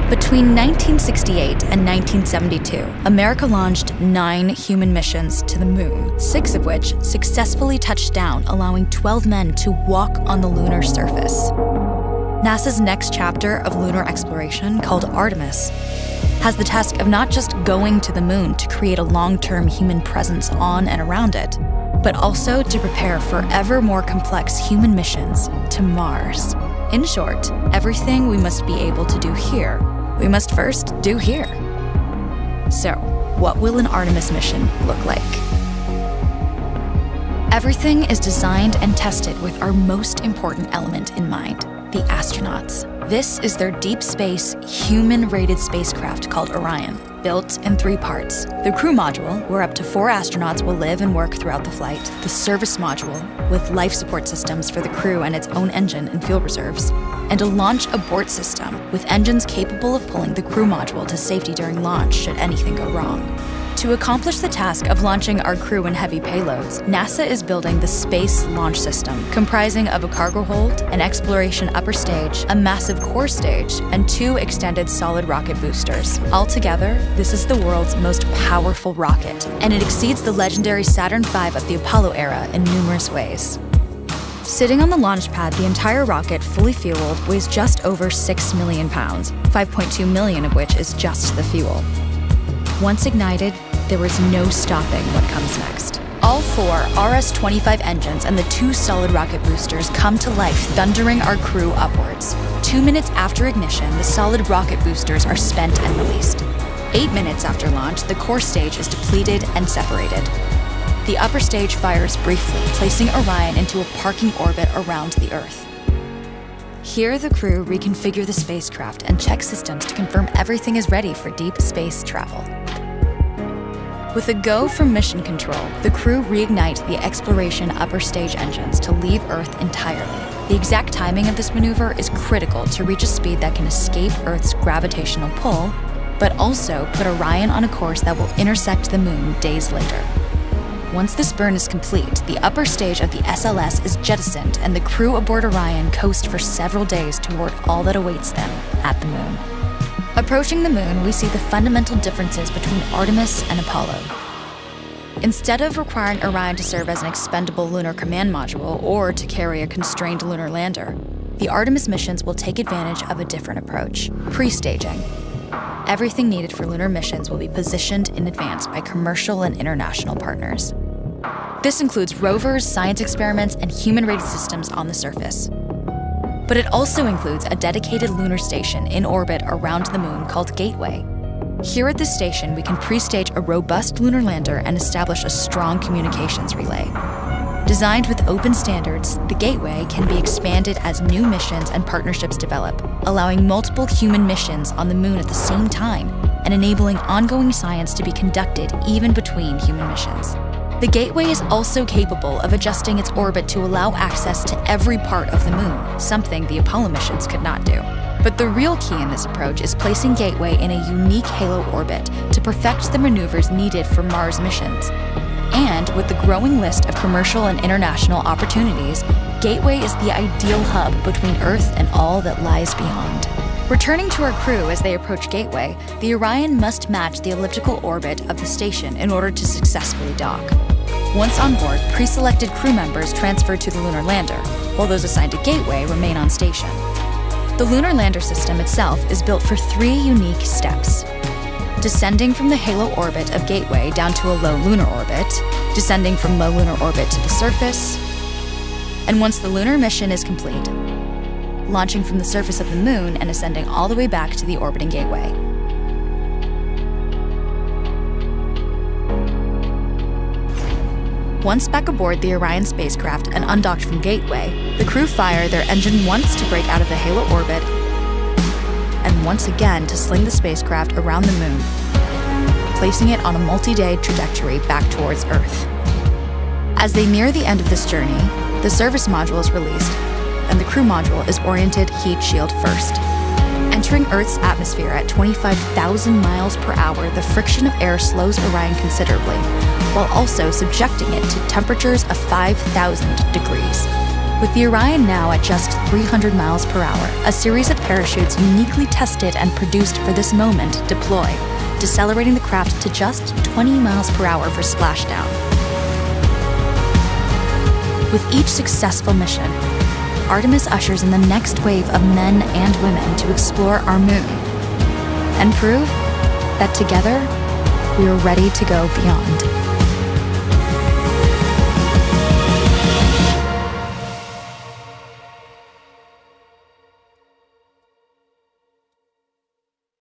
Between 1968 and 1972, America launched 9 human missions to the moon, 6 of which successfully touched down, allowing 12 men to walk on the lunar surface. NASA's next chapter of lunar exploration, called Artemis, has the task of not just going to the moon to create a long-term human presence on and around it, but also to prepare for ever more complex human missions to Mars. In short, everything we must be able to do here, we must first do here. So, what will an Artemis mission look like? Everything is designed and tested with our most important element in mind, the astronauts. This is their deep space, human-rated spacecraft called Orion, built in 3 parts. The crew module, where up to 4 astronauts will live and work throughout the flight. The service module, with life support systems for the crew and its own engine and fuel reserves. And a launch abort system, with engines capable of pulling the crew module to safety during launch should anything go wrong. To accomplish the task of launching our crew and heavy payloads, NASA is building the Space Launch System, comprising of a cargo hold, an exploration upper stage, a massive core stage, and 2 extended solid rocket boosters. Altogether, this is the world's most powerful rocket, and it exceeds the legendary Saturn V of the Apollo era in numerous ways. Sitting on the launch pad, the entire rocket, fully fueled, weighs just over 6 million pounds, 5.2 million of which is just the fuel. Once ignited, there is no stopping what comes next. All 4 RS-25 engines and the 2 solid rocket boosters come to life, thundering our crew upwards. 2 minutes after ignition, the solid rocket boosters are spent and released. 8 minutes after launch, the core stage is depleted and separated. The upper stage fires briefly, placing Orion into a parking orbit around the Earth. Here, the crew reconfigure the spacecraft and check systems to confirm everything is ready for deep space travel. With a go from mission control, the crew reignite the exploration upper stage engines to leave Earth entirely. The exact timing of this maneuver is critical to reach a speed that can escape Earth's gravitational pull, but also put Orion on a course that will intersect the moon days later. Once this burn is complete, the upper stage of the SLS is jettisoned and the crew aboard Orion coast for several days toward all that awaits them at the moon. Approaching the moon, we see the fundamental differences between Artemis and Apollo. Instead of requiring Orion to serve as an expendable lunar command module or to carry a constrained lunar lander, the Artemis missions will take advantage of a different approach: pre-staging. Everything needed for lunar missions will be positioned in advance by commercial and international partners. This includes rovers, science experiments, and human-rated systems on the surface. But it also includes a dedicated lunar station in orbit around the moon called Gateway. Here at this station, we can pre-stage a robust lunar lander and establish a strong communications relay. Designed with open standards, the Gateway can be expanded as new missions and partnerships develop, allowing multiple human missions on the moon at the same time and enabling ongoing science to be conducted even between human missions. The Gateway is also capable of adjusting its orbit to allow access to every part of the moon, something the Apollo missions could not do. But the real key in this approach is placing Gateway in a unique halo orbit to perfect the maneuvers needed for Mars missions. And with the growing list of commercial and international opportunities, Gateway is the ideal hub between Earth and all that lies beyond. Returning to our crew as they approach Gateway, the Orion must match the elliptical orbit of the station in order to successfully dock. Once on board, pre-selected crew members transfer to the lunar lander, while those assigned to Gateway remain on station. The lunar lander system itself is built for 3 unique steps: descending from the halo orbit of Gateway down to a low lunar orbit, descending from low lunar orbit to the surface, and once the lunar mission is complete, launching from the surface of the moon and ascending all the way back to the orbiting Gateway. Once back aboard the Orion spacecraft and undocked from Gateway, the crew fire their engine once to break out of the halo orbit and once again to sling the spacecraft around the moon, placing it on a multi-day trajectory back towards Earth. As they near the end of this journey, the service module is released, and the crew module is oriented heat shield first. Entering Earth's atmosphere at 25,000 miles per hour, the friction of air slows Orion considerably, while also subjecting it to temperatures of 5,000 degrees. With the Orion now at just 300 miles per hour, a series of parachutes uniquely tested and produced for this moment deploy, decelerating the craft to just 20 miles per hour for splashdown. With each successful mission, Artemis ushers in the next wave of men and women to explore our moon and prove that together we are ready to go beyond.